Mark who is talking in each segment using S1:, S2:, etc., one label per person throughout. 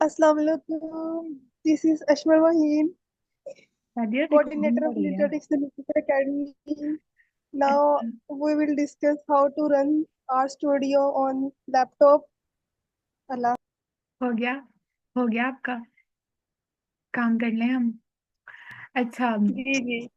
S1: अस्सलाम वालेकुम। This is अशमर वहीन,
S2: Shadiya recording
S1: coordinator
S2: हो
S1: of
S2: रही है।
S1: Nutritics Nutrition Academy. Now
S2: अच्छा।
S1: we will discuss how to run our studio on laptop. Allah.
S2: हो गया। हो गया आपका। काम कर लें हम। अच्छा।
S1: जी जी।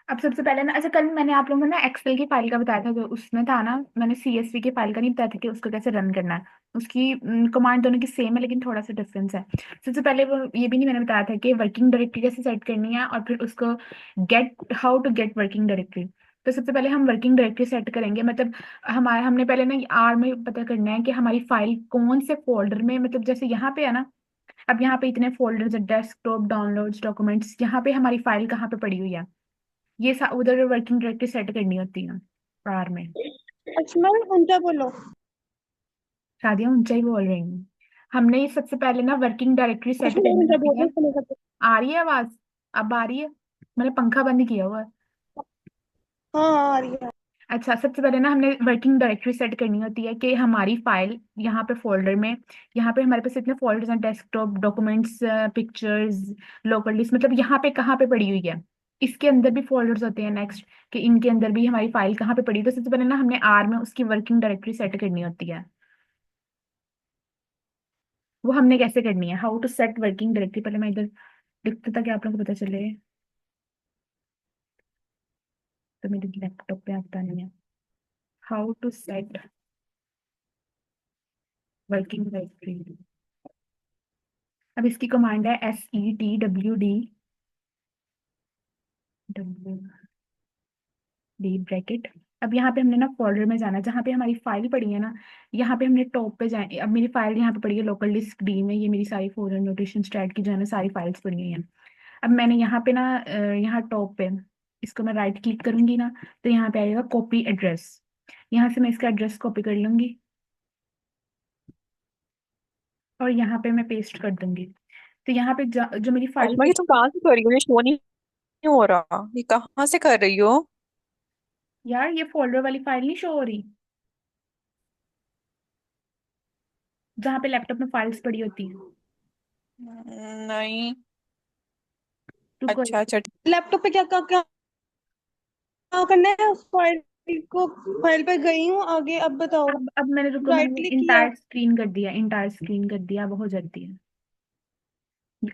S2: अब सबसे पहले ना, अच्छा, कल मैंने आप लोगों को ना एक्सेल की फाइल का बताया था, जो उसमें था ना, मैंने सीएसवी की फाइल का नहीं बताया था कि उसको कैसे रन करना है। उसकी कमांड दोनों की सेम है, लेकिन थोड़ा सा डिफरेंस है। सबसे पहले वो ये भी नहीं मैंने बताया था कि वर्किंग डायरेक्टरी कैसे सेट करनी है, और फिर उसको how to get working directory. तो सबसे पहले हम वर्किंग डायरेक्टरी सेट करेंगे, मतलब हमारा हमने पहले ना आर में पता करना है कि हमारी फाइल कौन से फोल्डर में, मतलब जैसे यहाँ पे है ना, अब यहाँ पे इतने फोल्डर्स है, डेस्कटॉप, डाउनलोड्स, डॉक्यूमेंट्स, यहाँ पे हमारी फाइल कहाँ पे पड़ी हुई है। ये उधर वर्किंग डायरेक्टरी सेट करनी होती है कार में।
S1: अशमर ऊंचा बोलो।
S2: शादियां ऊंचाई बोल रही हूँ। हमने ये सबसे पहले ना वर्किंग डायरेक्टरी सेट
S1: अशमर
S2: करनी
S1: ऊंचा
S2: होती है।
S1: बोलो, सुनेगा तो।
S2: आ रही है आवाज? अब आ रही है? मैंने पंखा बंद किया हुआ है।
S1: हाँ हाँ, आ रही है।
S2: अच्छा, सबसे पहले ना हमने वर्किंग डायरेक्टरी सेट करनी होती है कि हमारी फाइल यहाँ पे फोल्डर में, यहाँ पे हमारे पास इतने फोल्डर्स हैं, desktop, documents, pictures, local list, मतलब यहाँ पे कहाँ पे पड़ी हुई है। इसके अंदर भी फोल्डर्स होते हैं नेक्स्ट, कि इनके अंदर भी हमारी फाइल कहाँ पे पड़ी है। तो सबसे पहले ना हमने आर में उसकी वर्किंग डायरेक्टरी सेट करनी होती है। वो हमने कैसे करनी है, how to set working directory, पहले मैं इधर लिखता था कि आप लोगों को पता चले, तो मेरे लैपटॉप पे आता नहीं है। How to set working directory. अब इसकी कमांड है SETWD डी ब्रैकेट। अब यहाँ पे हमने ना फोल्डर में जाना है जहाँ पे हमारी फाइल पड़ी है ना, यहाँ पे हमने टॉप पे जाए। अब मेरी फाइल यहाँ पे पड़ी है लोकल डिस्क डी में, ये मेरी सारी फोल्डर नोटेशन स्टैट की जो है ना, सारी फाइल्स पड़ी हुई हैं। अब मैंने यहाँ पे ना यहाँ टॉप पे इसको मैं राइट क्लिक करूंगी ना, तो यहाँ पे आएगा कॉपी एड्रेस। यहाँ से मैं इसका एड्रेस कॉपी कर लूंगी और यहाँ पे मैं पेस्ट कर दूंगी। तो यहाँ पे जो मेरी फाइल
S1: अशमर, ये
S2: पड़ी,
S1: तुम कहाँ से कर रही हो? ये शो नहीं हो रहा, ये कहाँ से कर रही हो?
S2: यार ये फोल्डर वाली फाइल नहीं शो हो रही, जहाँ पे लैपटॉप में फाइल्स पड़ी होती है।
S1: नहीं।
S2: रुको।
S1: अच्छा अच्छा। लैपटॉप पे क्या क्या क्या क्या करना है? उस फाइल को, फाइल पे गई हूँ आगे, अब बताओ।
S2: अब मैंने, रुको,
S1: राइट
S2: मैंने
S1: क्लिक किया।
S2: इंटायर स्क्रीन कर दिया, इंटायर स्क्रीन कर दिया, अब हो जाती है।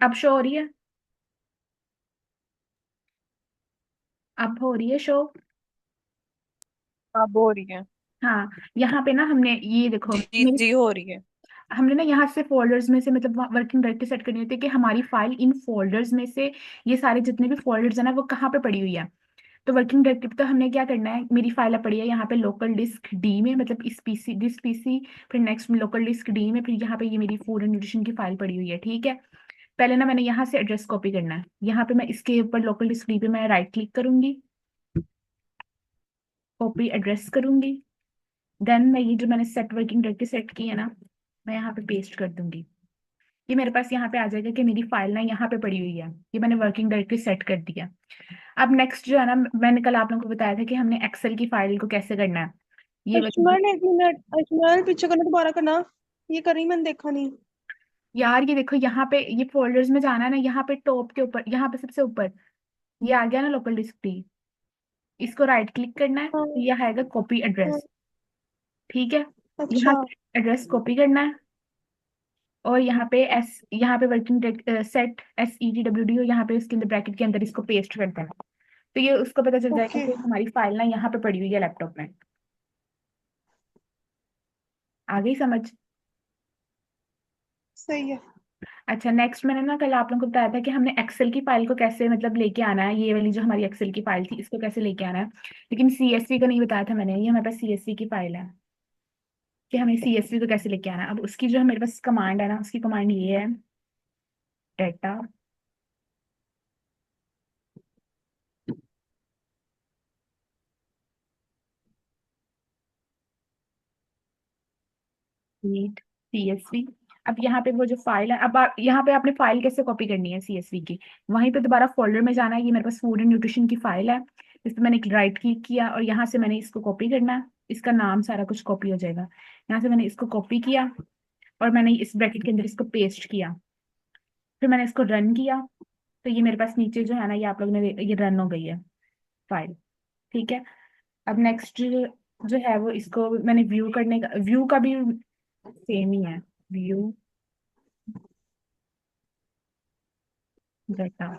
S2: अब शो हो रही है? अब हो रही है शो?
S1: अब हो रही है।
S2: हाँ। यहाँ पे ना हमने ये देखो
S1: जी
S2: मेरी,
S1: जी, हो रही है।
S2: हमने ना यहाँ से फोल्डर्स में से, मतलब वर्किंग डायरेक्टरी सेट करनी होती है कि हमारी फाइल इन फोल्डर्स में से, ये सारे जितने भी फोल्डर्स है ना, वो कहाँ पे पड़ी हुई है। तो वर्किंग डायरेक्टरी तो हमने क्या करना है, मेरी फाइल पड़ी है यहाँ पे लोकल डिस्क डी में, मतलब इस पीसी, दिस पीसी, फिर नेक्स्ट लोकल डिस्क डी में, फिर यहाँ पे ये मेरी फूड एंड न्यूट्रिशन की फाइल पड़ी हुई है, ठीक है। पहले ना मैंने यहाँ से एड्रेस कॉपी करना है, यहाँ पे मैं इसके ऊपर लोकल डिस्क डी पे मैं राइट क्लिक करूंगी, कॉपी एड्रेस करूंगी। देन मैं ये जो मैंने सेट वर्किंग डायरेक्टरी सेट की है ना, मैं यहाँ पे पेस्ट कर दूंगी। ये मेरे पास यहाँ पे आ जाएगा कि मेरी फाइल ना यहाँ पे पड़ी हुई है, ये मैंने वर्किंग डायरेक्टरी सेट कर दिया। अब नेक्स्ट जो है ना, मैंने कल आप लोगों को बताया था कि हमने एक्सेल की फाइल को कैसे करना है। ये वाली,
S1: अजमल, एक मिनट। अजमल, पीछे करना, दोबारा करना। ये कर रही, मैंने देखा नहीं।
S2: यार ये देखो यहाँ पे, ये फोल्डर्स में जाना है ना, यहाँ पे टॉप के ऊपर, यहाँ पे सबसे ऊपर ये आ गया ना लोकल डिस्क डी, इसको राइट क्लिक करना है,
S1: हाँ
S2: तो ये आएगा कॉपी
S1: हाँ।
S2: एड्रेस, ठीक है। यहाँ
S1: अच्छा
S2: से एड्रेस कॉपी करना है, और यहाँ पे वर्किंग सेट SETWD, और यहाँ पे इसके अंदर ब्रैकेट के अंदर इसको पेस्ट कर देना। तो ये उसको पता चल जाएगा
S1: ओके।
S2: कि हमारी फाइल ना यहाँ पे पड़ी हुई है लैपटॉप में। आ गई समझ?
S1: सही है।
S2: अच्छा, नेक्स्ट मैंने ना कल आप लोगों को बताया था कि हमने एक्सेल की फाइल को कैसे मतलब लेके आना है, ये वाली जो हमारी एक्सेल की फाइल थी इसको कैसे लेके आना है। लेकिन CSV का नहीं बताया था मैंने, ये हमारे पास CSV की फाइल है, कि हमें CSV को कैसे लेके आना है। अब उसकी जो मेरे पास कमांड है ना, उसकी कमांड ये है, डेटा नीट CSV। अब यहाँ पे वो जो फाइल है, अब यहाँ पे आपने फाइल कैसे कॉपी करनी है CSV की, वहीं पे दोबारा फोल्डर में जाना है। ये मेरे पास फूड एंड न्यूट्रिशन की फाइल है, इस पे मैंने राइट क्लिक किया और यहाँ से मैंने इसको कॉपी करना है, इसका नाम सारा कुछ कॉपी हो जाएगा। यहाँ से मैंने इसको कॉपी किया और मैंने इस ब्रैकेट के अंदर इसको पेस्ट किया। फिर मैंने इसको रन किया, तो ये मेरे पास नीचे जो है ना, ये आप लोगों ने ये रन हो गई है फाइल। ठीक है। अब नेक्स्ट जो है वो, इसको मैंने व्यू करने का, व्यू का भी सेम ही है। व्यू डाटा,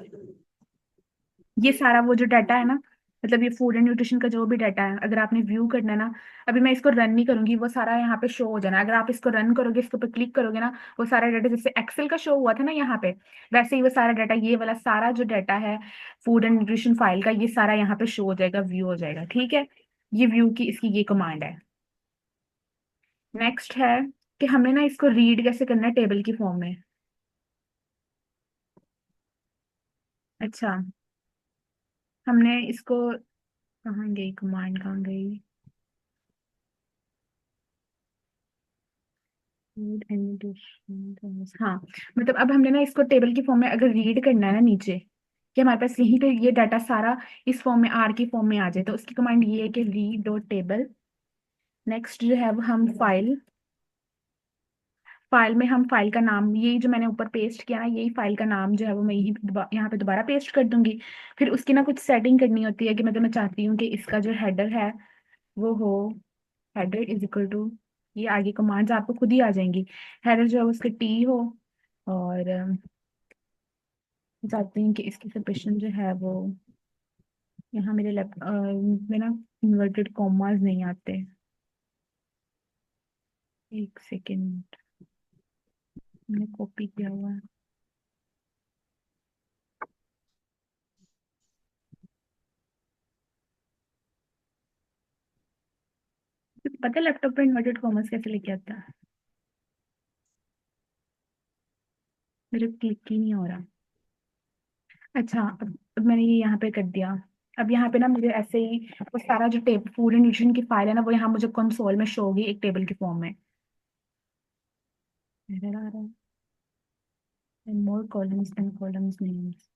S2: ये सारा वो जो डाटा है ना, मतलब ये फूड एंड न्यूट्रिशन का जो भी डाटा है, अगर आपने व्यू करना है ना, अभी मैं इसको रन नहीं करूंगी, वो सारा यहाँ पे शो हो जाना है। अगर आप इसको रन करोगे, इसके ऊपर क्लिक करोगे ना, वो सारा डाटा जैसे एक्सेल का शो हुआ था ना यहाँ पे, वैसे ही वो सारा डाटा, ये वाला सारा जो डाटा है फूड एंड न्यूट्रिशन फाइल का, ये सारा यहाँ पे शो हो जाएगा, व्यू हो जाएगा। ठीक है। ये व्यू की इसकी ये कमांड है। नेक्स्ट है कि हमें ना इसको रीड कैसे करना है टेबल की फॉर्म में। अच्छा, हमने इसको, कहाँ गई कमांड, कहाँ गई? Food and nutrition, हाँ, मतलब अब हमने ना इसको टेबल की फॉर्म में अगर रीड करना है ना नीचे, कि हमारे पास यहीं पे ये डाटा सारा इस फॉर्म में, आर की फॉर्म में आ जाए, तो उसकी कमांड ये है कि रीड डॉट टेबल। नेक्स्ट जो है वो हम फाइल, फाइल में हम फाइल का नाम, ये जो मैंने ऊपर पेस्ट किया ना, यही फाइल का नाम जो है वो मैं यहीं यहाँ पे दोबारा पेस्ट कर दूंगी। फिर उसकी ना कुछ सेटिंग करनी होती है, कि मतलब मैं चाहती हूँ कि इसका जो हेडर है वो हो, हेडर इज इक्वल टू, ये आगे कमांड्स आपको खुद ही आ जाएंगी। हेडर जो है उसके टी हो, और चाहती हूँ कि इसकी सेपरेशन जो है वो, यहाँ मेरे लैप में ना इन्वर्टेड कॉमास नहीं आते। एक सेकेंड, मैंने कॉपी किया हुआ है। पता है लैपटॉप पे इन्वर्टेड कॉमास कैसे लेके आता है? मेरे क्लिक ही नहीं हो रहा। अच्छा, अब मैंने ये यहाँ पे कर दिया। अब यहाँ पे ना मुझे ऐसे ही वो सारा जो टेब फूड एंड न्यूट्रिशन की फाइल है ना, वो यहाँ मुझे कंसोल में शो होगी एक टेबल की फॉर्म में। एरर आ रहा है, and more columns than columns names।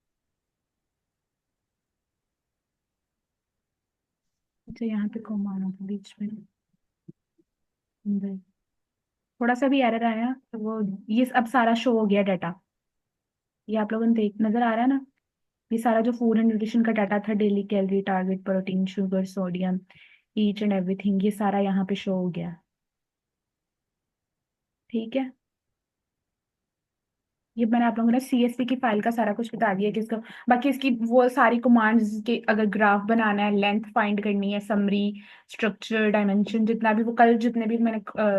S2: अच्छा, यहाँ पे कॉमा आना था बीच में, अंदर थोड़ा सा भी एरर आया तो वो, ये अब सारा शो हो गया डाटा। ये आप लोगों ने देख, नजर आ रहा है ना, ये सारा जो फूड एंड न्यूट्रिशन का डाटा था, daily calorie, target, protein, sugar, sodium, each and everything, ये सारा यहाँ पे शो हो गया। ठीक है। ये मैंने आप लोगों ने सीएसवी की फाइल का सारा कुछ बता दिया कि इसका, बाकी इसकी वो सारी कमांड्स के, अगर ग्राफ बनाना है, लेंथ फाइंड करनी है, समरी, स्ट्रक्चर, डायमेंशन, जितना भी वो कल जितने भी मैंने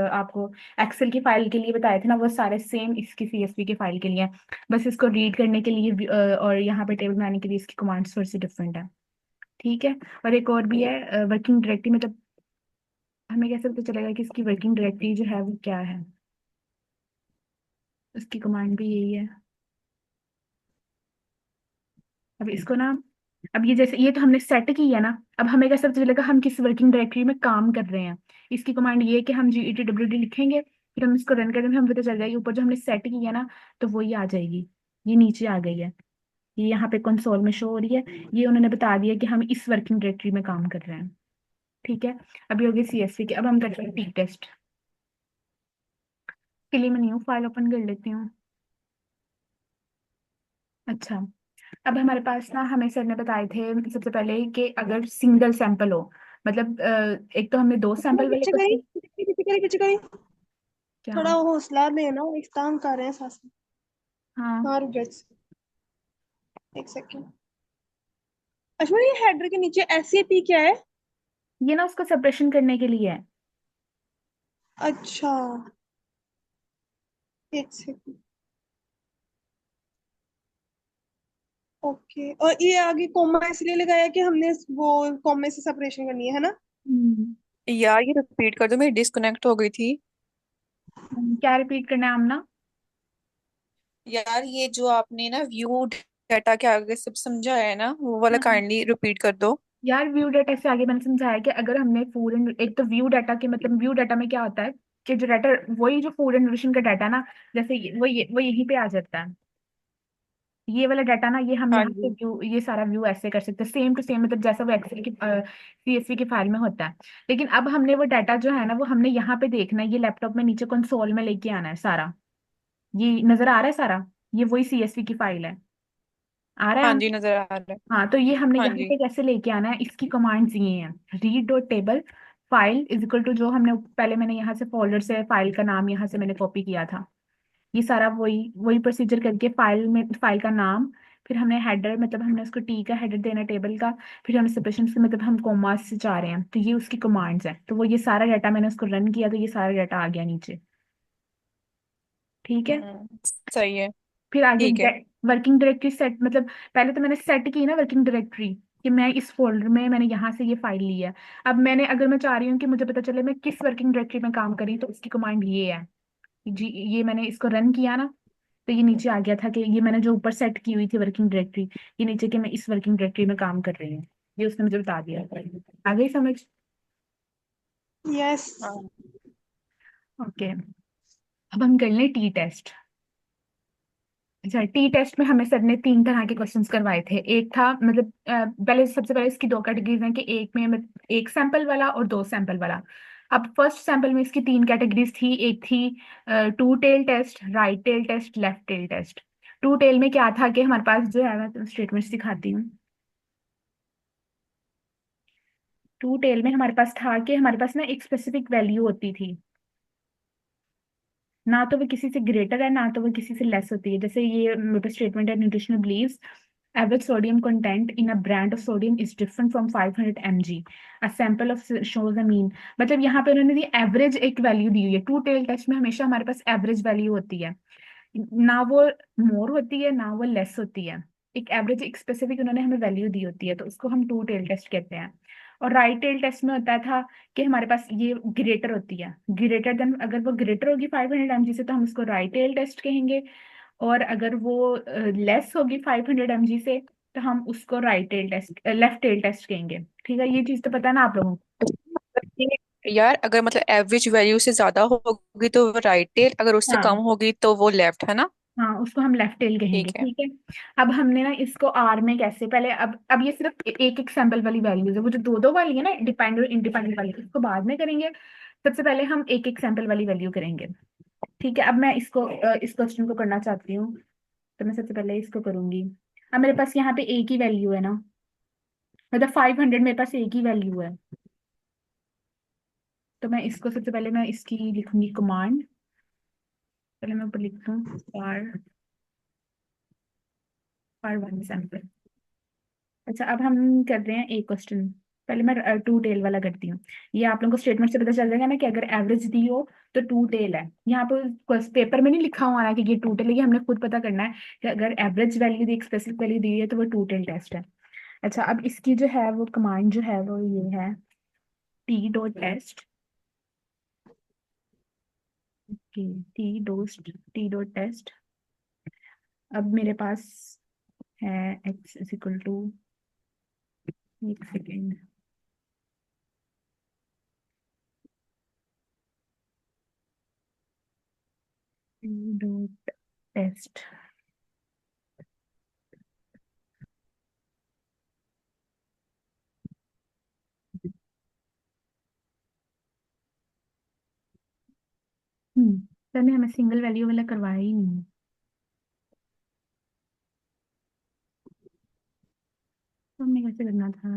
S2: आपको एक्सेल की फाइल के लिए बताए थे ना, वो सारे सेम इसकी सीएसवी की फाइल के लिए हैं। बस इसको रीड करने के लिए और यहाँ पे टेबल बनाने के लिए इसकी कमांड्स थोड़ी सी डिफरेंट है। ठीक है। और एक और भी है, वर्किंग डायरेक्टरी, मतलब हमें कैसे पता चलेगा कि इसकी वर्किंग डायरेक्टरी जो है वो क्या है? उसकी कमांड भी यही है। अब इसको ना, अब ये जैसे ये तो हमने सेट की है ना, अब हमें कैसे पता चलेगा हम किस वर्किंग डायरेक्टरी में काम कर रहे हैं? इसकी कमांड ये है कि हम GET WD लिखेंगे, फिर हम इसको रन करेंगे, हमें पता चल जाएगी ऊपर जो हमने सेट की है ना, तो वही आ जाएगी। ये नीचे आ गई है, ये यहाँ पे कंसोल में शो हो रही है। ये उन्होंने बता दिया कि हम इस वर्किंग डायरेक्टरी में काम कर रहे हैं। ठीक है। अभी हो गई CSV की, अब हम करते हैं पीक टेस्ट के लिए। मैं न्यू फाइल ओपन कर लेती हूँ। अच्छा, अब हमारे पास ना, हमें सर ने बताए थे सबसे पहले कि अगर सिंगल सैंपल हो, मतलब एक तो हमने दो सैंपल वाले
S1: पीछे
S2: को
S1: करी, पीछे करी, पीछे करी।
S2: क्या?
S1: थोड़ा हौसला लेना, एक काम कर रहे हैं साथ में।
S2: हाँ,
S1: हाँ रुक जाओ, एक सेकंड। अच्छा, ये हेडर के नीचे SAP क्या है?
S2: ये ना उसको सेपरेशन करने के लिए है।
S1: अच्छा, एक सेकंड। ओके, और ये आगे कोमा इसलिए लगाया कि हमने वो कोमे से सेपरेशन करनी है ना?
S3: यार ये रिपीट कर दो, मेरी डिस्कनेक्ट हो गई थी।
S2: क्या रिपीट करना है हमने?
S3: यार ये जो आपने ना व्यू डाटा के आगे सब समझाया है ना, वो वाला
S2: हाँ
S3: काइंडली रिपीट कर दो।
S2: यार, व्यू डाटा से आगे मैंने समझाया कि अगर हमने फूड एंड, एक तो व्यू डाटा के मतलब, व्यू डाटा में क्या होता है कि जो डाटा, वही जो फूड एंड न्यूट्रिशन का डाटा ना, जैसे वो यहीं पे आ जाता है। ये वाला डाटा ना, ये हम
S3: हाँ
S2: यहाँ से
S3: जी।
S2: व्यू, ये सारा व्यू ऐसे कर सकते हैं सेम टू सेम, मतलब जैसा वो एक्सेल की CSV की फाइल में होता है। लेकिन अब हमने वो डाटा जो है ना, वो हमने यहाँ पे देखना है, ये लैपटॉप में नीचे कंसोल में लेके आना है सारा। ये नजर आ रहा है सारा? ये वही सीएसवी की फाइल है। आ रहा है
S3: हाँ
S2: हम।
S3: जी, नजर आ रहा है।
S2: हाँ, तो ये हमने
S3: हाँ
S2: यहाँ
S3: जी।
S2: पे कैसे लेके आना है, इसकी कमांड्स ये हैं। Read dot table file is equal to, जो हमने पहले मैंने यहाँ से फोल्डर से फाइल का नाम यहाँ से मैंने कॉपी किया था, ये सारा वही वही प्रोसीजर करके फाइल में फाइल का नाम, फिर हमने हेडर मतलब हमने उसको टी का हेडर देना टेबल का, फिर हमने सेपरेशन से मतलब हम कॉमास से चाह रहे हैं, तो ये उसकी कमांड्स हैं। तो वो ये सारा डाटा मैंने उसको रन किया, तो ये सारा डाटा आ गया नीचे। ठीक है।
S3: सही है।
S2: फिर आगे
S3: ठीक है।
S2: वर्किंग डायरेक्टरी सेट, मतलब पहले तो मैंने सेट की ना वर्किंग डायरेक्टरी, कि मैं इस फोल्डर में मैंने यहाँ से ये फाइल ली है। अब मैंने अगर मैं चाह रही हूँ कि मुझे पता चले मैं किस वर्किंग डायरेक्टरी में काम करी, तो उसकी कमांड ये है जी। ये मैंने इसको रन किया ना, तो ये नीचे आ गया था कि ये मैंने जो ऊपर सेट की हुई थी वर्किंग डायरेक्टरी, ये नीचे कि मैं इस वर्किंग डायरेक्टरी में काम कर रही हूँ, ये उसने मुझे बता दिया। आ गई समझ?
S1: यस।
S3: हाँ।
S2: ओके। अब हम कर लें टी टेस्ट। अच्छा, टी टेस्ट में हमें सर ने 3 तरह के क्वेश्चंस करवाए थे। एक था मतलब पहले सबसे पहले इसकी 2 कैटेगरीज हैं कि एक में एक सैंपल वाला और 2 सैंपल वाला। अब फर्स्ट सैंपल में इसकी 3 कैटेगरीज थी। एक थी two tail test, right tail test, left tail test. Two tail में क्या था कि हमारे पास जो है, मैं स्टेटमेंट दिखाती हूँ। टू टेल में हमारे पास था कि हमारे पास ना एक स्पेसिफिक वैल्यू होती थी, ना तो वो किसी से ग्रेटर है ना तो वो किसी से लेस होती है। जैसे ये मेरे स्टेटमेंट है, nutritional believes average sodium content in a brand of sodium is different from 500 mg, a sample of shows a mean। मतलब यहाँ पे उन्होंने दी एवरेज एक वैल्यू दी हुई है। टू टेल टेस्ट में हमेशा हमारे पास एवरेज वैल्यू होती है, ना वो मोर होती है ना वो लेस होती है। एक एवरेज एक स्पेसिफिक उन्होंने हमें वैल्यू दी होती है, तो उसको हम टू टेल टेस्ट कहते हैं। और राइट टेल टेस्ट में होता था कि हमारे पास ये ग्रेटर होती है, ग्रेटर देन, अगर वो ग्रेटर होगी 500 mg से तो हम उसको राइट टेल टेस्ट कहेंगे, और अगर वो लेस होगी 500 mg से तो हम उसको right tail test left tail test कहेंगे। ठीक है, ये चीज तो पता है ना आप लोगों को?
S3: यार अगर मतलब एवरेज वैल्यू से ज्यादा होगी तो राइट टेल, अगर उससे कम
S2: हाँ
S3: होगी तो वो लेफ्ट, है ना?
S2: हाँ, उसको हम लेफ्ट टेल कहेंगे।
S3: ठीक है।
S2: ठीक है। अब हमने ना इसको आर में कैसे, पहले अब ये सिर्फ एक एक सैंपल वाली वैल्यूज है, वो जो दो दो वाली है ना डिपेंडेंट और इंडिपेंडेंट वाली, इसको बाद में करेंगे। सबसे पहले हम एक एक सैंपल वाली वैल्यू करेंगे। ठीक है। अब मैं इसको इस क्वेश्चन को करना चाहती हूँ, तो मैं सबसे पहले इसको करूंगी। अब मेरे पास यहाँ पे एक ही वैल्यू है ना, मतलब 500 मेरे पास एक ही वैल्यू है, तो मैं इसको सबसे पहले मैं इसकी लिखूंगी कमांड। पहले मैं ऊपर लिखता हूँ फॉर वन सैंपल। अच्छा, अब हम कर रहे हैं एक क्वेश्चन। पहले मैं टू टेल वाला करती हूँ। ये आप लोगों को स्टेटमेंट से पता चल जाएगा ना कि अगर एवरेज दी हो तो टू टेल है। यहाँ पर पेपर में नहीं लिखा हुआ है कि ये टू टेल है, ये हमने खुद पता करना है कि अगर एवरेज वैल्यू दी, एक स्पेसिफिक वैल्यू दी है तो वो टू टेल टेस्ट है। अच्छा, अब इसकी जो है वो कमांड जो है वो ये है T dot test. Okay, T dot test. अब मेरे पास है एक्स इज इक्वल टू, एक second, T dot test. Sir ने हमें सिंगल वैल्यू वाला करवाया ही नहीं। तो हमें कैसे करना था?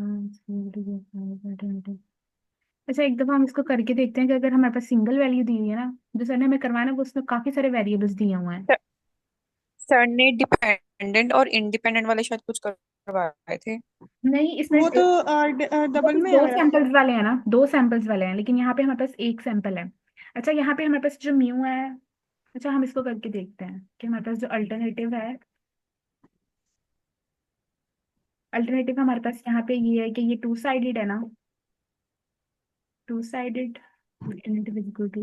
S2: अच्छा, एक दफा हम इसको करके देखते हैं कि अगर हमारे पास सिंगल वैल्यू दी हुई है ना, जो सर ने हमें करवाना है, वो उसमें काफी सारे वेरिएबल्स दिए हुए हैं।
S3: सर ने डिपेंडेंट और इंडिपेंडेंट वाले शायद कुछ करवाए थे।
S2: नहीं, इसमें
S1: वो तो
S2: वो
S1: डबल
S2: तो
S1: में है
S2: दो
S1: मेरा।
S2: सैंपल्स वाले हैं ना, 2 सैंपल्स वाले हैं, लेकिन यहाँ पे हमारे पास एक सैंपल है। अच्छा, यहाँ पे हमारे पास जो म्यू है, अच्छा हम इसको करके देखते हैं कि हमारे पास जो अल्टरनेटिव है, अल्टरनेटिव हमारे पास यहाँ पे ये है कि ये टू साइडेड है ना, two sided alternative is equal to,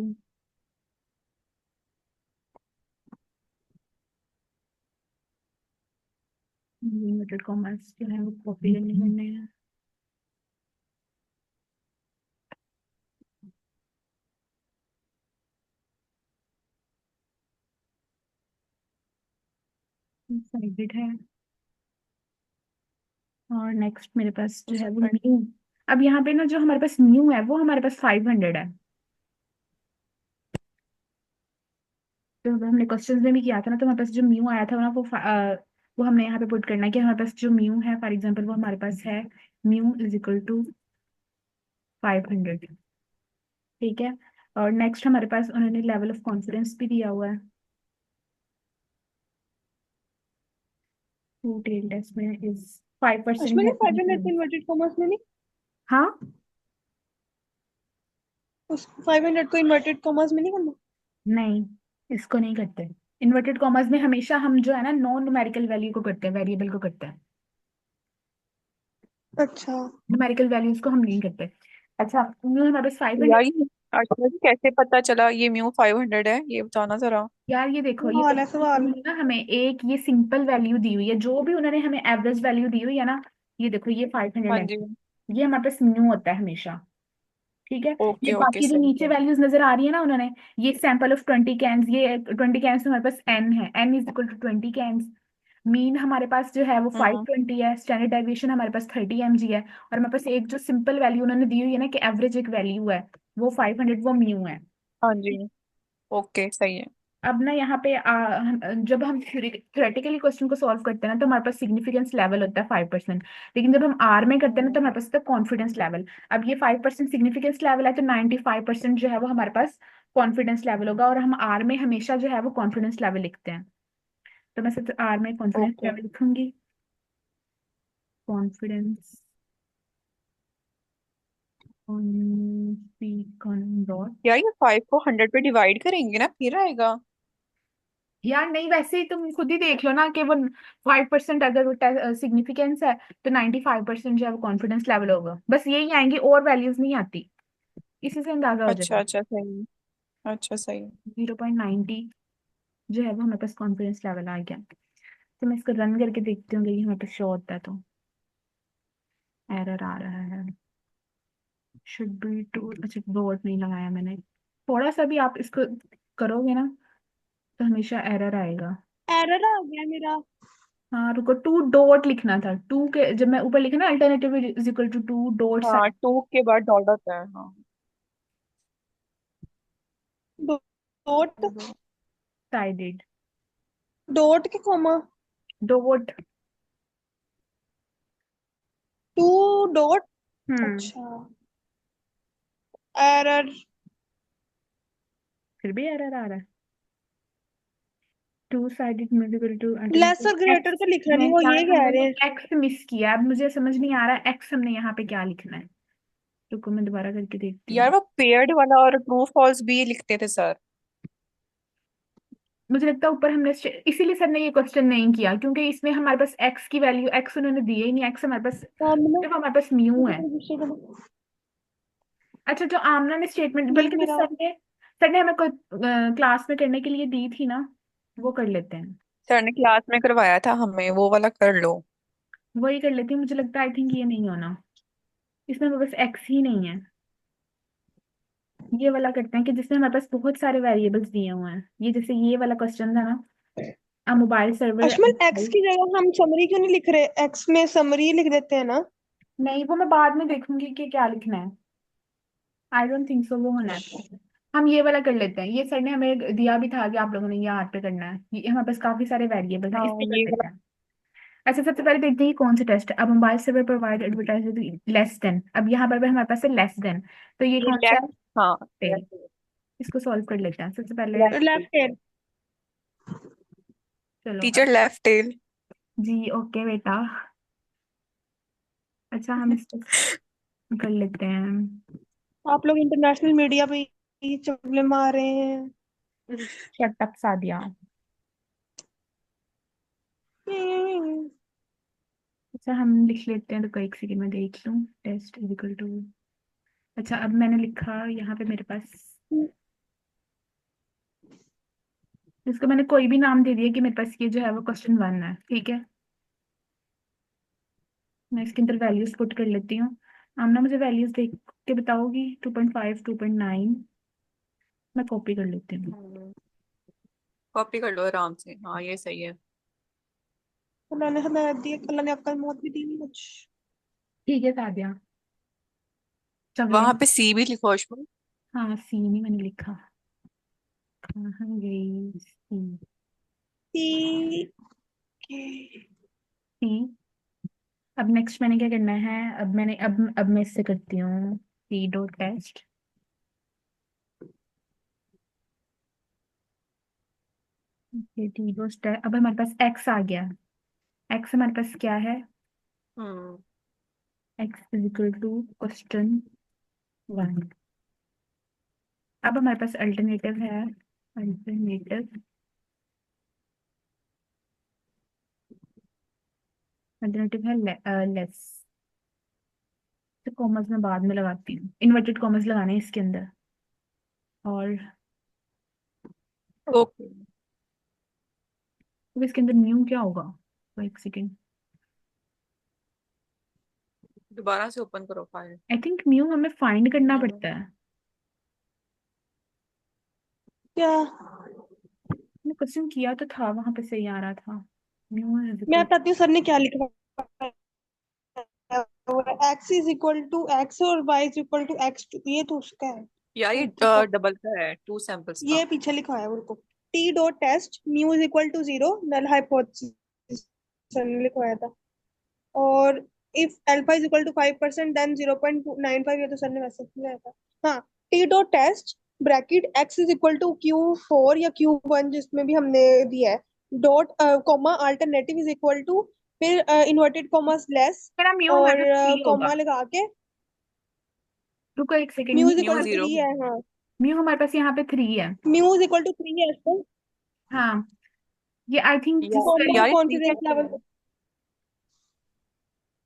S2: inverted commas जो है वो कॉपी करने हैं। साइडेड है, और नेक्स्ट मेरे पास जो है वो न्यू। अब यहाँ पे ना जो हमारे पास न्यू है वो हमारे पास 500 है, तो हमने क्वेश्चंस में भी किया था ना, तो हमारे पास जो म्यू आया था ना वो हमने यहाँ पे पुट करना है कि हमारे पास जो म्यू है फॉर एग्जांपल वो हमारे पास है म्यू इज इक्वल टू 500। ठीक है। और नेक्स्ट हमारे पास उन्होंने लेवल ऑफ कॉन्फिडेंस भी दिया हुआ है। टू टेल टेस्ट में इज 5%
S1: अश्विनी
S2: है
S1: 500 को इन्वर्टेड कॉमर्स में नहीं,
S2: हाँ।
S1: उस 500 को इन्वर्टेड कॉमर्स में नहीं करना।
S2: नहीं, इसको नहीं करते। इन्वर्टेड कॉमर्स में हमेशा हम जो है ना नॉन न्यूमेरिकल वैल्यू को करते हैं, वेरिएबल को करते हैं।
S1: अच्छा।
S2: न्यूमेरिकल वैल्यूज को हम नहीं करते। अच्छा, हमारे पास 500।
S3: यार ये अच्छा जी कैसे पता चला ये म्यू 500 है, ये बताना जरा।
S2: यार ये देखो, ये
S1: सवाल है सवाल।
S2: उन्होंने ना हमें एक ये सिंपल वैल्यू दी हुई है, जो भी उन्होंने हमें एवरेज वैल्यू दी हुई है ना, ये देखो ये 500
S3: हाँ
S2: है।
S3: जी।
S2: ये हमारे पास म्यू होता है हमेशा। ठीक है। ये
S3: ओके ओके
S2: बाकी जो
S3: सही
S2: नीचे
S3: है।
S2: वैल्यूज नजर आ रही है ना उन्होंने, ये सैंपल ऑफ 20 कैन्स, ये 20 कैन्स में हमारे पास एन है, N is equal to 20 cans. Mean हमारे पास जो है वो फाइव
S3: हम्म।
S2: ट्वेंटी है, स्टैंडर्ड डेविएशन हमारे पास 30 mg है, और हमारे पास एक जो सिंपल वैल्यू उन्होंने दी हुई है ना कि एवरेज एक वैल्यू है, वो 500, वो म्यू है।
S3: हाँ जी। ओके सही है।
S2: अब ना यहाँ पे जब हम थ्योरेटिकली क्वेश्चन को सॉल्व करते हैं ना, तो हमारे पास सिग्निफिकेंस लेवल होता है 5%। लेकिन जब हम आर में करते हैं ना, तो
S3: हम्म।
S2: हमारे पास होता है कॉन्फिडेंस लेवल। अब ये 5% सिग्निफिकेंस लेवल है, तो 95% जो है वो हमारे पास कॉन्फिडेंस लेवल होगा, और हम आर में हमेशा जो है वो कॉन्फिडेंस लेवल लिखते हैं। तो मैं सबसे आर में कॉन्फिडेंस
S3: ओके।
S2: लेवल लिखूंगी। Confidence dot.
S3: यार ये 5 को 100 पे डिवाइड करेंगे ना फिर आएगा।
S2: यार नहीं, वैसे ही तुम खुद ही देख लो ना कि वो 5% अगर वो सिग्निफिकेंस है, तो 95% जो है वो कॉन्फिडेंस लेवल होगा। बस यही आएंगी, और वैल्यूज नहीं आती। इसी से अंदाजा हो
S3: अच्छा
S2: जाएगा।
S3: अच्छा सही है। अच्छा सही है।
S2: 0.90 जो है वो हमारे पास कॉन्फिडेंस लेवल आ गया। तो मैं इसको रन करके देखती हूँ कि हमारे पास शो होता है, तो एरर आ रहा है। शुड बी टू, अच्छा डॉट नहीं लगाया मैंने। थोड़ा सा भी आप इसको करोगे ना, तो हमेशा एरर आएगा।
S1: एरर आ गया मेरा।
S2: हाँ रुको, टू डॉट लिखना था। टू के जब मैं ऊपर लिखा ना, alternative is equal to two dot
S3: हाँ 2 के बाद डॉट होता है हाँ।
S1: डॉट।
S2: साइडेड।
S1: डॉट के कॉमा।
S2: डॉट।
S1: Two dot.
S2: हम्म।
S1: अच्छा। एरर।
S2: फिर भी एरर आ रहा है। Two sided musical two
S1: less और
S2: अल्टरनेटिव
S1: ग्रेटर
S2: एक्स।
S1: तो लिखा नहीं,
S2: मैं
S1: वो
S2: यार
S1: ये कह
S2: हमने
S1: रहे
S2: ना
S1: हैं।
S2: एक्स मिस किया, अब मुझे समझ नहीं आ रहा एक्स हमने यहाँ पे क्या लिखना है। रुको मैं दोबारा करके देखती
S3: यार
S2: हूँ।
S3: वो पेयर्ड वाला और ट्रू फॉल्स भी लिखते थे सर।
S2: मुझे लगता है ऊपर हमने इसीलिए सर ने ये क्वेश्चन नहीं किया, क्योंकि इसमें हमारे पास एक्स की वैल्यू, एक्स उन्होंने दी ही नहीं, एक्स हमारे पास
S1: सामने।
S2: सिर्फ हमारे पास म्यू है। अच्छा, जो आमना ने स्टेटमेंट,
S1: ये
S2: बल्कि जो
S1: मेरा।
S2: सर ने हमें कोई क्लास में करने के लिए दी थी ना, वो कर लेते हैं।
S3: सर ने क्लास में करवाया था हमें, वो वाला कर लो।
S2: वही कर लेती हूँ। मुझे लगता है आई थिंक ये नहीं होना, इसमें बस एक्स ही नहीं है। ये वाला करते हैं कि जिसमें हमारे पास बहुत सारे वेरिएबल्स दिए हुए हैं, ये जैसे ये वाला क्वेश्चन था ना, a mobile server.
S1: Ashwin x की जगह हम समरी क्यों नहीं लिख रहे, एक्स में समरी लिख देते हैं ना।
S2: नहीं, वो मैं बाद में देखूंगी कि क्या लिखना है। आई डोंट थिंक सो वो होना है। हम ये वाला कर लेते हैं, ये सर ने हमें दिया भी था कि आप लोगों ने ये आर्ट पे करना है, ये हमारे पास काफी सारे वेरिएबल हैं, इस
S3: हाँ
S2: पे कर
S3: ये
S2: लेते
S3: वाला।
S2: हैं। अच्छा, सबसे पहले देखते हैं कि कौन सा टेस्ट है। अब mobile server provide advertise less than, अब यहाँ पर भी हमारे पास है लेस देन, तो ये
S3: ये
S2: कौन सा
S3: लेफ्ट। हाँ
S2: है?
S3: लेफ्ट।
S2: इसको सॉल्व कर लेते हैं सबसे पहले।
S3: लेफ्ट।
S1: Left hand.
S2: चलो
S3: टीचर लेफ्ट टेल।
S2: जी ओके बेटा। अच्छा, हम इसको कर लेते हैं।
S1: आप लोग इंटरनेशनल मीडिया पे ही चुगले मार रहे हैं।
S2: Shut up Sadia.
S1: हम्म।
S2: अच्छा, हम लिख लेते हैं, तो एक सेकंड में देख लूँ। टेस्ट इज इक्वल टू, अच्छा अब मैंने लिखा यहाँ पे मेरे पास, इसको मैंने कोई भी नाम दे दिया कि मेरे पास ये जो है वो क्वेश्चन 1 है। ठीक है, मैं इसके अंदर वैल्यूज पुट कर लेती हूँ। आमना मुझे वैल्यूज देख के बताओगी। 2.5, 2.9। मैं कॉपी कर लेती हूँ।
S3: कॉपी कर लो आराम से, हाँ ये सही है।
S1: अल्लाह ने हदायत दी, अल्लाह ने अक्ल मौत भी दी नहीं कुछ।
S2: ठीक है सादिया, चगले।
S3: वहां पे सी भी लिखो अश्विन।
S2: हाँ सी नहीं मैंने लिखा। कहाँ गई सी?
S1: सी।
S2: सी। अब नेक्स्ट मैंने क्या करना है? अब मैं इससे करती हूँ C dot test. T dot अब हमारे पास एक्स आ गया। एक्स हमारे पास क्या है?
S3: हम्म।
S2: X is equal to question 1। अब हमारे पास अल्टरनेटिव है। अल्टरनेटिव अल्टरनेटिव है लेस। तो कॉमर्स में बाद में लगाती हूँ, इन्वर्टेड कॉमर्स लगाने हैं इसके अंदर। और
S3: ओके।
S2: अब इसके अंदर न्यू क्या होगा? तो एक सेकेंड।
S3: दोबारा से ओपन करो फाइल।
S2: आई थिंक न्यू हमें फाइंड करना पड़ता है।
S1: क्या?
S2: मैंने क्वेश्चन किया तो था, वहां पे सही आ रहा था। न्यू इज
S1: मैं
S2: इक्वल।
S1: बताती हूँ सर ने क्या लिखा है। X is equal to x और y is equal to x two, ये तो उसका है।
S3: यार ये
S1: रुको,
S3: डबल का है, टू सैंपल्स का।
S1: ये पीछे लिखा है। रुको, T dot test mu is equal to zero, null hypothesis sir ने लिखवाया था। और if alpha is equal to 5% then 0.95, ये तो सर ने वैसे लिखा था। हाँ, T dot test bracket X is equal to Q4 या Q1 जिसमें भी हमने दिया है, dot comma alternative is equal to, फिर इन्वर्टेड कॉमास लेस,
S2: मेरा म्यू
S1: और
S2: हमारे पास 3 होगा।
S1: कॉमा लगा के
S2: रुको एक second.
S1: Mu is
S3: new
S1: equal to
S3: zero
S1: 3 है।
S3: होगा।
S1: हाँ,
S2: म्यू हमारे पास यहाँ पे 3 है।
S1: म्यू इज इक्वल टू 3 है इसको।
S2: हाँ, ये आई थिंक जिस
S3: यार
S1: कॉमा
S3: यार ये थ्री
S1: कॉन्फिडेंस
S3: कैसे
S1: लेवल।
S3: है?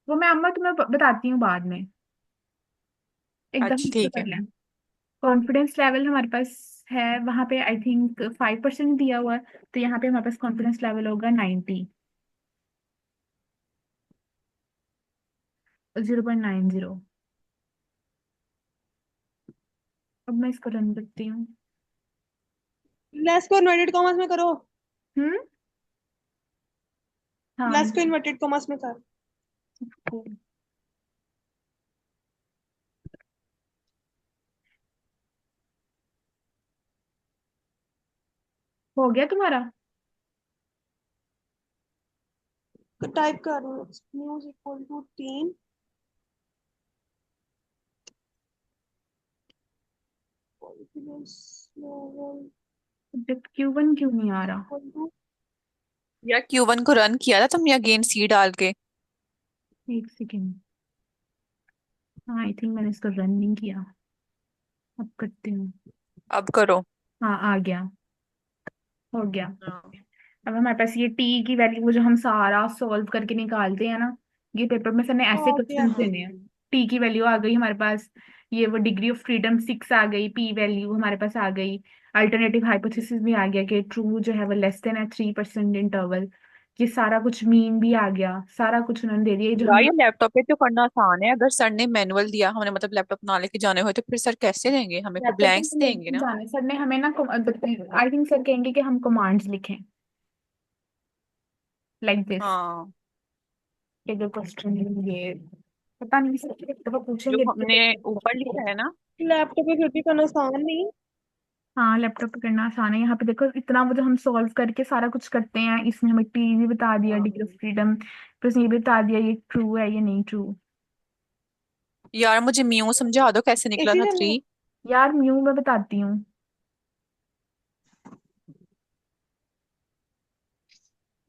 S2: वो मैं अम्मा तुम्हें बताती हूँ बाद में। एकदम
S3: अच्छा
S2: तो
S3: ठीक
S2: कर
S3: है।
S2: लें। कॉन्फिडेंस लेवल हमारे पास है वहां पे आई थिंक 5% दिया हुआ है। तो यहाँ पे हमारे पास कॉन्फिडेंस लेवल होगा 90। 0.90। अब मैं इसको रन करती हूँ।
S1: लेस को इन्वर्टेड कॉमास में करो।
S2: हम्म। हाँ।
S1: लेस को इन्वर्टेड कॉमास में कर।
S2: हो गया तुम्हारा?
S1: टाइप कर रही हूँ, mu is equal to 3, confidence level
S2: subject Q1 क्यों नहीं आ रहा?
S1: Equal to.
S3: यार Q1 को रन किया था तुमने अगेन सी डाल के?
S2: एक सेकेंड। हाँ, आई थिंक मैंने इसको रन नहीं किया। अब करती हूँ।
S3: अब करो।
S2: हाँ, आ गया। हो गया।
S3: हाँ।
S2: अब हमारे पास ये टी की वैल्यू, वो जो हम सारा सॉल्व करके निकालते हैं ना, ये पेपर में सर ने ऐसे
S1: आ गया।
S2: क्वेश्चन देने हैं। टी की वैल्यू आ गई हमारे पास। ये वो डिग्री ऑफ फ्रीडम 6 आ गई, पी वैल्यू हमारे पास आ गई। अल्टरनेटिव हाइपोथेसिस भी आ गया कि ट्रू जो है वो लेस देन है 3% इंटरवल। ये सारा कुछ मीन भी आ गया, सारा कुछ उन्होंने दे दिया। ये जो
S3: यार
S2: हम
S3: ये लैपटॉप पे तो करना आसान है, अगर सर ने मैनुअल दिया, हमने मतलब लैपटॉप ना लेके जाने हुए तो फिर सर कैसे देंगे हमें? फिर
S2: लैपटॉप
S3: ब्लैंक्स
S2: पे
S3: देंगे
S2: लेके
S3: ना।
S2: जाने सर ने हमें ना, आई थिंक सर कहेंगे कि हम कमांड्स लिखें लाइक दिस।
S3: हाँ।
S2: कि अगर क्वेश्चन ये पता नहीं सर तो
S3: जो
S2: पूछेंगे।
S3: हमने ऊपर लिखा है ना।
S1: लैपटॉप पे फिर भी करना आसान नहीं।
S2: हाँ, लैपटॉप पे करना आसान है। यहाँ पे देखो इतना वो जो हम सॉल्व करके सारा कुछ करते हैं, इसने हमें टी भी बता दिया,
S3: हाँ।
S2: डिग्री ऑफ फ्रीडम, प्लस ये भी बता दिया ये ट्रू है ये नहीं ट्रू।
S3: यार मुझे म्यू समझा दो कैसे निकला
S1: इसी
S3: था
S1: से
S3: थ्री।
S2: यार म्यू मैं बताती हूँ।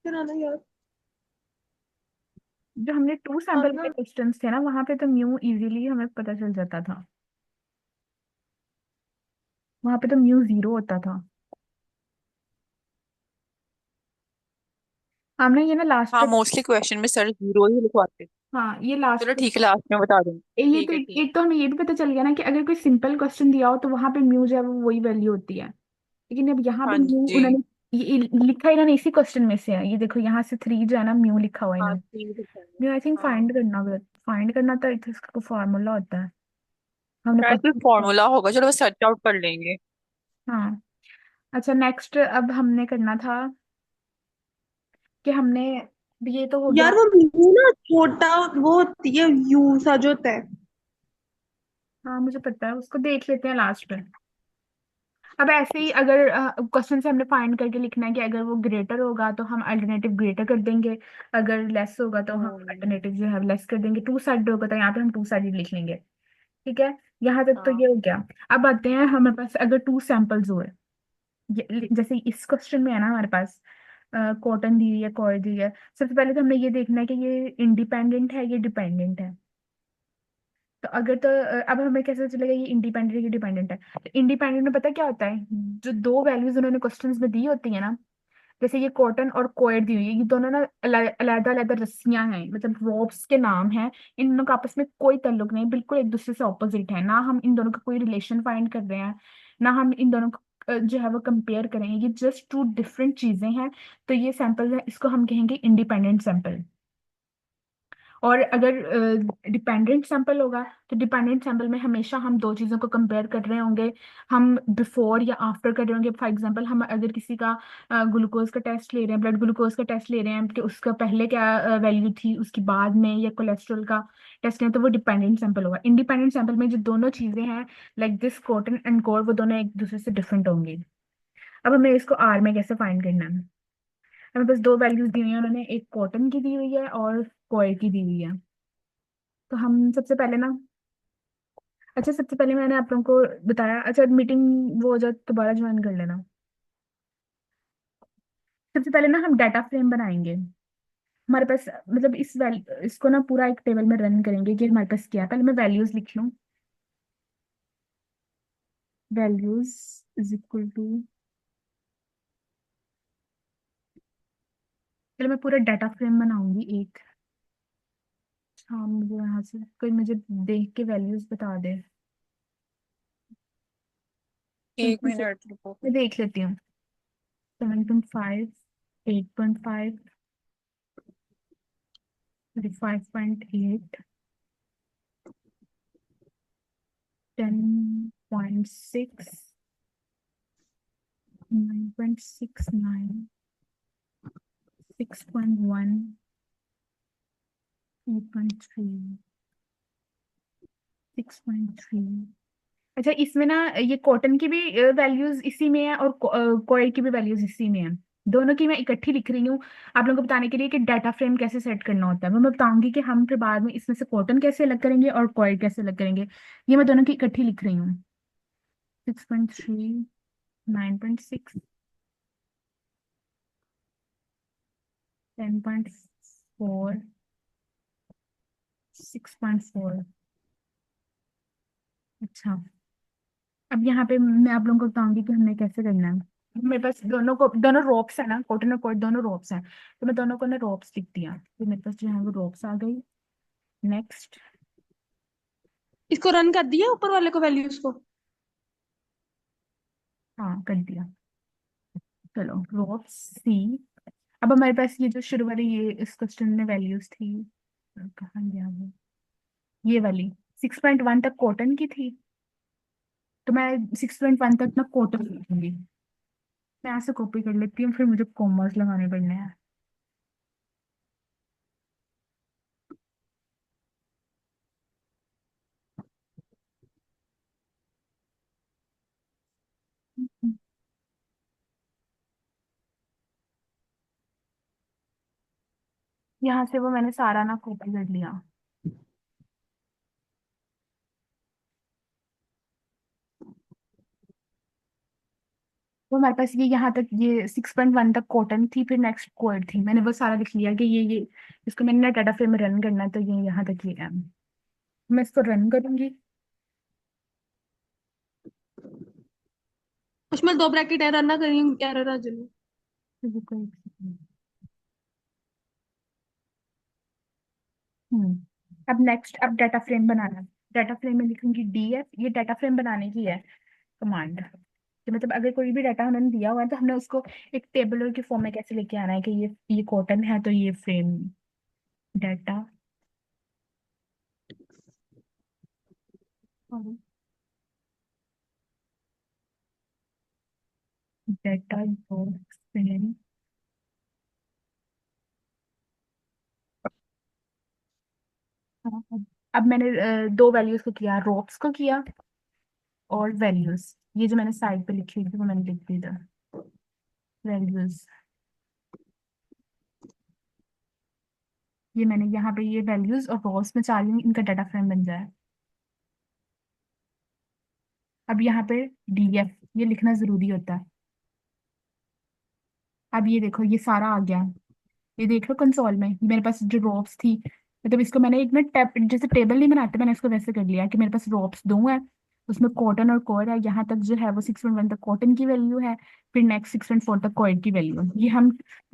S1: कराना यार।
S2: जो हमने टू सैंपल
S1: आना।
S2: के क्वेश्चंस थे ना, वहां पे तो म्यू इजीली हमें पता चल जाता था। वहां पे तो म्यू 0 होता था। हमने ये ना लास्ट
S3: हाँ
S2: पे।
S3: मोस्टली क्वेश्चन में सर जीरो ही लिखवाते।
S2: हाँ, ये लास्ट
S3: चलो
S2: पे।
S3: ठीक है, लास्ट में बता दूंगी।
S2: ये तो
S3: ठीक है ठीक
S2: एक तो हमें ये भी पता चल गया ना कि अगर कोई सिंपल क्वेश्चन दिया हो तो वहां पे म्यू जो है वो वही वैल्यू होती है। लेकिन अब यहाँ
S3: है।
S2: पे
S3: हाँ
S2: म्यू
S3: जी।
S2: उन्होंने ये लिखा इन्होंने इसी क्वेश्चन में से है। ये देखो यहाँ से 3 जो है ना म्यू लिखा हुआ है
S3: हाँ
S2: इन्होंने।
S3: थ्री लिखा है।
S2: म्यू आई थिंक
S3: हाँ
S2: फाइंड करना तो इसका फॉर्मूला होता है। हमने
S3: शायद कोई
S2: क्वेश्चन।
S3: फॉर्मूला होगा, चलो वो सर्च आउट कर लेंगे।
S2: हाँ। अच्छा, नेक्स्ट अब हमने करना था कि हमने, ये तो हो गया।
S1: यार वो म्यू ना छोटा, वो होती है यू सा जो होता है।
S2: हाँ, मुझे पता है, उसको देख लेते हैं लास्ट में। अब ऐसे ही अगर क्वेश्चन से हमने फाइंड करके लिखना है कि अगर वो ग्रेटर होगा तो हम अल्टरनेटिव ग्रेटर कर देंगे, अगर लेस होगा तो हम
S3: हम्म।
S2: अल्टरनेटिव जो है लेस कर देंगे, टू साइड होगा तो यहाँ पे हम टू साइड लिख लेंगे। ठीक है, यहाँ तक तो
S3: हाँ।
S2: ये हो गया। अब आते हैं हमारे पास अगर टू सैंपल्स हुए, जैसे इस क्वेश्चन में है ना हमारे पास कॉटन दी हुई है, कॉयर दी हुई है। सबसे पहले तो हमने ये देखना है कि ये इंडिपेंडेंट है, ये डिपेंडेंट है। तो अगर तो अब हमें कैसे चलेगा ये इंडिपेंडेंट है, ये डिपेंडेंट है? तो इंडिपेंडेंट में पता क्या होता है, जो दो वैल्यूज उन्होंने क्वेश्चंस में दी होती है ना, जैसे ये कॉटन और कोयर दी हुई है, ये दोनों ना अलग अलग रस्सियां हैं, मतलब रोप्स के नाम हैं। इन दोनों का आपस में कोई ताल्लुक नहीं, बिल्कुल एक दूसरे से ऑपोजिट है, ना हम इन दोनों का कोई रिलेशन फाइंड कर रहे हैं, ना हम इन दोनों को जो है वो कंपेयर करेंगे, ये जस्ट टू डिफरेंट चीजें हैं। तो ये सैंपल है, इसको हम कहेंगे इंडिपेंडेंट सैंपल। और अगर डिपेंडेंट सैंपल होगा तो डिपेंडेंट सैंपल में हमेशा हम दो चीज़ों को कंपेयर कर रहे होंगे, हम बिफोर या आफ्टर कर रहे होंगे। फॉर एग्जांपल हम अगर किसी का ग्लूकोज का टेस्ट ले रहे हैं, ब्लड ग्लूकोज का टेस्ट ले रहे हैं कि उसका पहले क्या वैल्यू थी, उसकी बाद में, या कोलेस्ट्रॉल का टेस्ट लें, तो वो डिपेंडेंट सैंपल होगा। इंडिपेंडेंट सैंपल में जो दोनों चीज़ें हैं, like this cotton and core, वो दोनों एक दूसरे से डिफरेंट होंगी। अब हमें इसको आर में कैसे फाइंड करना है? हमें बस दो वैल्यूज दी हुई है उन्होंने, एक कॉटन की दी हुई है और कॉयर की दी हुई है। तो हम सबसे पहले ना, अच्छा सबसे पहले मैंने आप लोगों को बताया, अच्छा मीटिंग वो हो जाए तो दोबारा ज्वाइन कर लेना। सबसे पहले ना हम डाटा फ्रेम बनाएंगे। हमारे पास मतलब इसको ना पूरा एक टेबल में रन करेंगे कि हमारे पास क्या है। पहले मैं वैल्यूज लिख लूँ, वैल्यूज इज इक्वल टू, पहले मैं पूरा डाटा फ्रेम बनाऊंगी एक। हाँ, मुझे यहाँ से कोई मुझे देख के वैल्यूज बता दे।
S3: एक
S2: मैं
S3: मिनट रुको।
S2: देख लेती हूँ। 7.5, 8.5, 5.8, 10.6, 9.69, 6.1, 8.3, 6.3। अच्छा इसमें ना ये कॉटन की भी वैल्यूज इसी में है और कॉयर की भी वैल्यूज इसी में है। दोनों की मैं इकट्ठी लिख रही हूँ आप लोगों को बताने के लिए कि डाटा फ्रेम कैसे सेट करना होता है। मैं बताऊंगी कि हम फिर बाद में इसमें से कॉटन कैसे अलग करेंगे और कॉयर कैसे अलग करेंगे। ये मैं दोनों की इकट्ठी लिख रही हूँ। 6.3, 9.6, 10.4, 6.4। अच्छा, अब यहाँ पे मैं आप लोगों को बताऊंगी कि हमने कैसे करना है। मेरे पास दोनों रोप्स है ना, कॉटन और कॉट दोनों रोप्स हैं, तो मैं दोनों को ना रोप्स लिख दिया, तो मेरे पास जो है वो रोप्स आ गई। नेक्स्ट।
S1: इसको रन कर दिया ऊपर वाले को, वैल्यूज को?
S2: हाँ कर दिया। चलो रोप्स सी। अब हमारे पास ये जो शुरू वाली ये इस क्वेश्चन में वैल्यूज थी, कहाँ गया वो, ये वाली 6.1 तक कॉटन की थी, तो मैं 6.1 तक ना कॉटन लिखूंगी। मैं ऐसे कॉपी कर लेती हूँ, फिर मुझे कॉमर्स लगाने पड़ने हैं। यहाँ से वो मैंने सारा ना कॉपी कर लिया। वो हमारे पास ये यहाँ तक ये 6.1 तक कॉटन थी, फिर नेक्स्ट कोड थी, मैंने वो सारा लिख लिया कि ये इसको मैंने ना डाटा फ्रेम में रन करना है, तो ये यहाँ तक ये है। मैं इसको रन करूंगी।
S1: उसमें दो ब्रैकेट एरर ना करिए, एरर आ जाए।
S2: रुको एक सेकंड। अब नेक्स्ट, अब डाटा फ्रेम बनाना। डाटा फ्रेम में लिखूंगी डीएफ, ये डाटा फ्रेम बनाने की है कमांड। तो मतलब अगर कोई भी डाटा उन्होंने दिया हुआ है तो हमने उसको एक टेबलर के फॉर्म में कैसे लेके आना है कि ये कॉटन है तो ये फ्रेम डाटा, डाटा फ्रेम। अब मैंने दो वैल्यूज को किया, रोप्स को किया और वैल्यूज, ये जो मैंने साइड पे लिखी हुई थी वो मैंने लिख दी इधर, वैल्यूज। ये मैंने यहाँ पे ये वैल्यूज और रॉस में चाह रही हूँ इनका डाटा फ्रेम बन जाए। अब यहाँ पे डीएफ ये लिखना जरूरी होता है। अब ये देखो ये सारा आ गया, ये देख लो कंसोल में, ये मेरे पास जो रॉप्स थी, मतलब इसको मैंने एक ना टैब जैसे टेबल नहीं बनाते, मैंने इसको वैसे कर लिया कि मेरे पास रॉप्स दो है, उसमें कॉटन और कोर है, यहाँ तक जो है वो 6.1 तक कॉटन की वैल्यू है, फिर नेक्स्ट 6.4 तक कोर की वैल्यू है। ये हम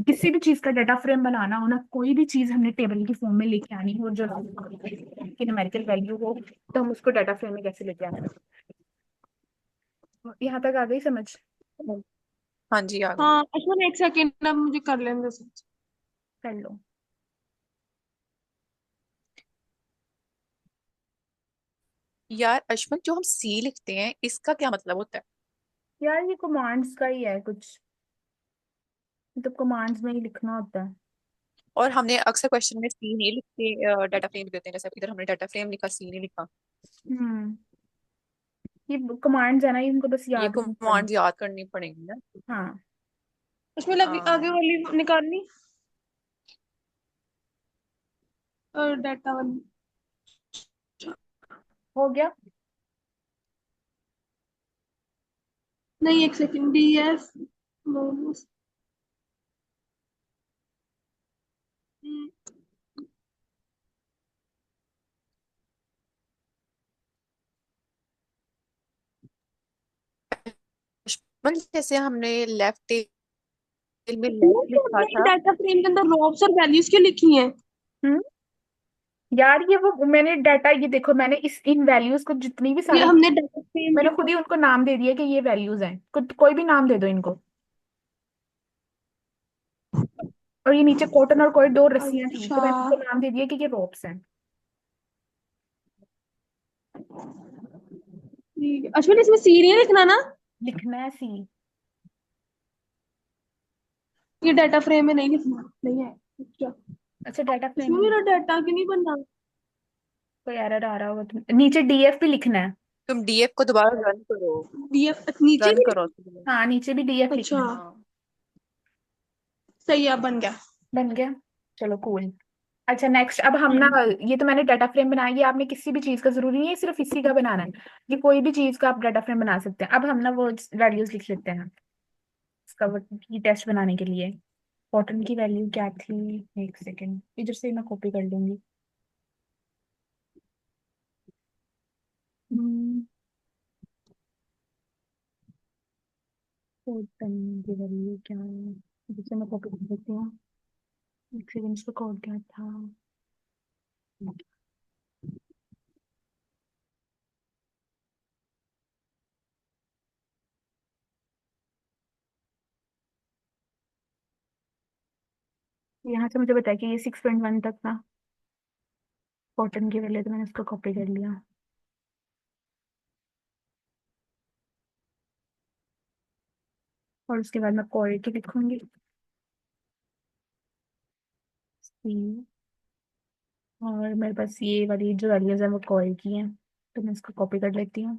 S2: किसी भी चीज का डाटा फ्रेम बनाना हो ना, कोई भी चीज हमने टेबल की फॉर्म में लेके आनी हो जो कि न्यूमेरिकल वैल्यू हो, तो हम उसको डाटा फ्रेम में कैसे लेके आना है। यहाँ तक आ गई समझ?
S3: हाँ जी, आ गई।
S1: हाँ अश्विन एक सेकेंड, अब मुझे कर लेने दो।
S2: कर लो।
S3: यार अश्विन, जो हम सी लिखते हैं इसका क्या मतलब होता है?
S2: यार ये कमांड्स का ही है कुछ, मतलब कमांड्स में ही लिखना होता है।
S3: और हमने अक्सर क्वेश्चन में सी नहीं लिखते, डाटा फ्रेम देते हैं, जैसे इधर हमने डाटा फ्रेम लिखा, सी नहीं लिखा।
S2: हम्म, ये कमांड्स है ना, इनको बस
S3: ये
S2: याद रखना पड़ेगा।
S3: कमांड याद करनी पड़ेंगी ना।
S2: हाँ
S1: उसमें लगी आगे
S3: हाँ।
S1: वाली निकालनी, और डाटा वाली।
S2: हो गया।
S1: नहीं एक second, D F momos.
S3: Ashwin, जैसे हमने लेफ्ट टेल में लेफ्ट लिखा था।
S1: डाटा फ्रेम के अंदर रॉब्स और वैल्यूज क्यों लिखी हैं?
S2: हम्म, यार ये वो मैंने डाटा, ये देखो मैंने इस इन वैल्यूज को जितनी भी
S1: ये
S2: सारी,
S1: हमने डाटा फ्रेम
S2: मैंने
S1: के,
S2: खुद ही उनको नाम दे दिया कि ये वैल्यूज हैं, कोई भी नाम दे दो इनको। और ये नीचे कॉटन और कोई दो रस्सियां थी
S1: अच्छा
S2: तो मैंने उनको नाम दे दिया कि ये रोप्स हैं।
S1: ठीक है अश्विन, इसमें सी नहीं लिखना ना?
S2: लिखना है सी।
S1: ये डाटा फ्रेम में नहीं लिखना, नहीं है। अच्छा,
S2: अच्छा डाटा फ्रेम
S1: इसमें
S2: में
S1: मेरा डाटा क्यों नहीं बनना?
S2: कोई एरर आ रहा होगा तो नीचे डीएफ भी लिखना है।
S3: तुम डीएफ को दोबारा रन करो।
S1: डीएफ नीचे
S3: रन
S1: भी
S3: करो तुम।
S2: हाँ नीचे भी डीएफ
S1: अच्छा
S2: लिखना है।
S3: हाँ।
S1: सही है, अब बन गया।
S2: बन गया, चलो कूल। अच्छा नेक्स्ट, अब हम ना, ये तो मैंने डाटा फ्रेम बनाया, ये आपने किसी भी चीज का जरूरी नहीं है सिर्फ इसी का बनाना है, ये कोई भी चीज का आप डाटा फ्रेम बना सकते हैं। अब हम ना वो वैल्यूज लिख लेते हैं इसका की टेस्ट बनाने के लिए। कॉटन की वैल्यू क्या थी, एक सेकेंड इधर से मैं कॉपी कर लूंगी। कॉटन की वैल्यू क्या है, इधर से मैं कॉपी कर देती हूँ। एक सेकेंड, इसका कोड क्या था। यहाँ से मुझे बताया कि ये 6.1 तक था कॉटन की वैल्यू, तो मैंने उसको कॉपी कर लिया। और उसके बाद मैं कोड की लिखूंगी C, और मेरे पास ये वाली जो वैल्यूज है वो कोड की हैं, तो मैं इसको कॉपी कर लेती हूँ।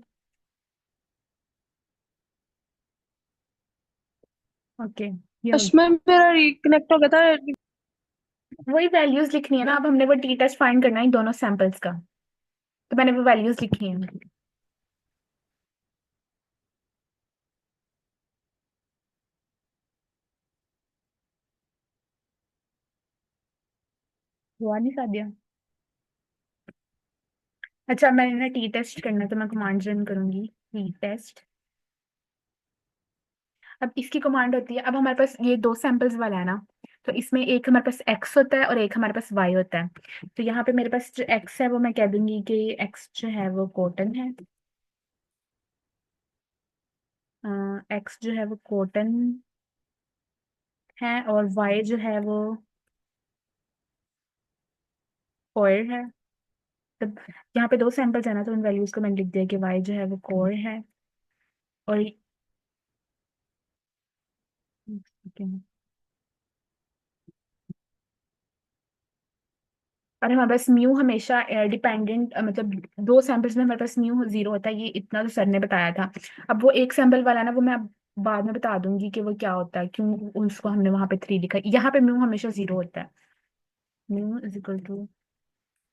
S2: ओके, ये हो
S1: अश्विन मेरा रिकनेक्ट हो गया था।
S2: गया। वही वैल्यूज लिखनी है ना, अब हमने वो टी टेस्ट फाइंड करना है इन दोनों सैंपल्स का, तो मैंने वो वैल्यूज लिखी हैं। हुआ नहीं सादिया? अच्छा मैंने ना टी टेस्ट करना है तो मैं कमांड रन करूंगी, टी टेस्ट। अब इसकी कमांड होती है, अब हमारे पास ये दो सैंपल्स वाला है ना, तो इसमें एक हमारे पास एक्स होता है और एक हमारे पास वाई होता है। तो यहाँ पे मेरे पास जो एक्स है वो मैं कह दूंगी कि एक्स जो है वो कॉटन है, एक्स जो है वो कॉटन है, और वाई जो है वो कोयर है। तो यहाँ पे दो सैंपल्स है ना, तो उन वैल्यूज को मैंने लिख दिया कि वाई जो है वो कोर है, और और हमारे पास म्यू हमेशा डिपेंडेंट, मतलब दो सैंपल्स में हमारे पास म्यू 0 होता है, ये इतना तो सर ने बताया था। अब वो एक सैंपल वाला ना, वो मैं अब बाद में बता दूंगी कि वो क्या होता है, क्यों उसको हमने वहां पे 3 लिखा है। यहाँ पे म्यू हमेशा 0 होता है, mu is equal to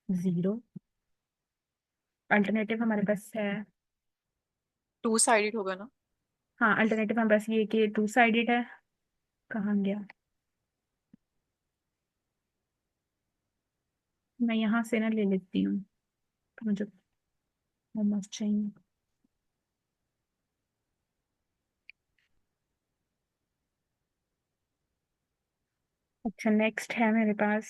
S2: 0। Alternative हमारे पास है,
S3: टू साइडेड होगा ना।
S2: हाँ अल्टरनेटिव हमारे पास ये कि 2 साइडेड है। कहाँ गया, मैं यहाँ से ना ले लेती हूँ, तो मुझे मोमोज चाहिए। अच्छा नेक्स्ट है मेरे पास,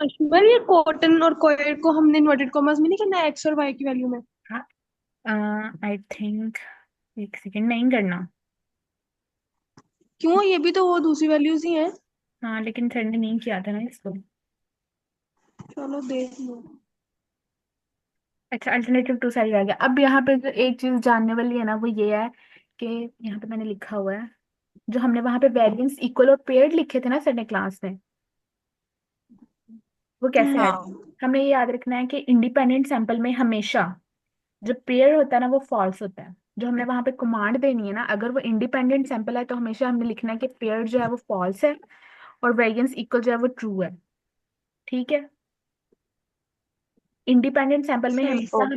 S1: अश्विन, ये कॉटन और कोएड को हमने इन्वर्टेड कॉमर्स में नहीं करना है, एक्स और वाई की वैल्यू में?
S2: आई थिंक, एक सेकेंड, नहीं करना।
S1: क्यों, ये भी तो वो दूसरी वैल्यूज ही हैं।
S2: हाँ लेकिन सर ने नहीं किया था ना इसको।
S1: चलो देख लो।
S2: अच्छा अल्टरनेटिव 2 साइड आ गया। अब यहाँ पे जो एक चीज जानने वाली है ना, वो ये है कि यहाँ पे मैंने लिखा हुआ है, जो हमने वहां पे वेरिएंस इक्वल और पेयर्ड लिखे थे ना सर ने क्लास में, वो कैसे आए थे।
S3: हाँ।
S2: हमने ये याद रखना है कि इंडिपेंडेंट सैंपल में हमेशा जो पेयर होता है ना वो फॉल्स होता है। जो हमने वहां पे कमांड देनी है ना, अगर वो इंडिपेंडेंट सैंपल है तो हमेशा हमने लिखना है कि पेयर जो है वो फॉल्स है और वेरिएंस इक्वल जो है वो ट्रू है। ठीक है, इंडिपेंडेंट सैंपल में
S1: ठीक
S2: हमेशा हम
S3: ओके।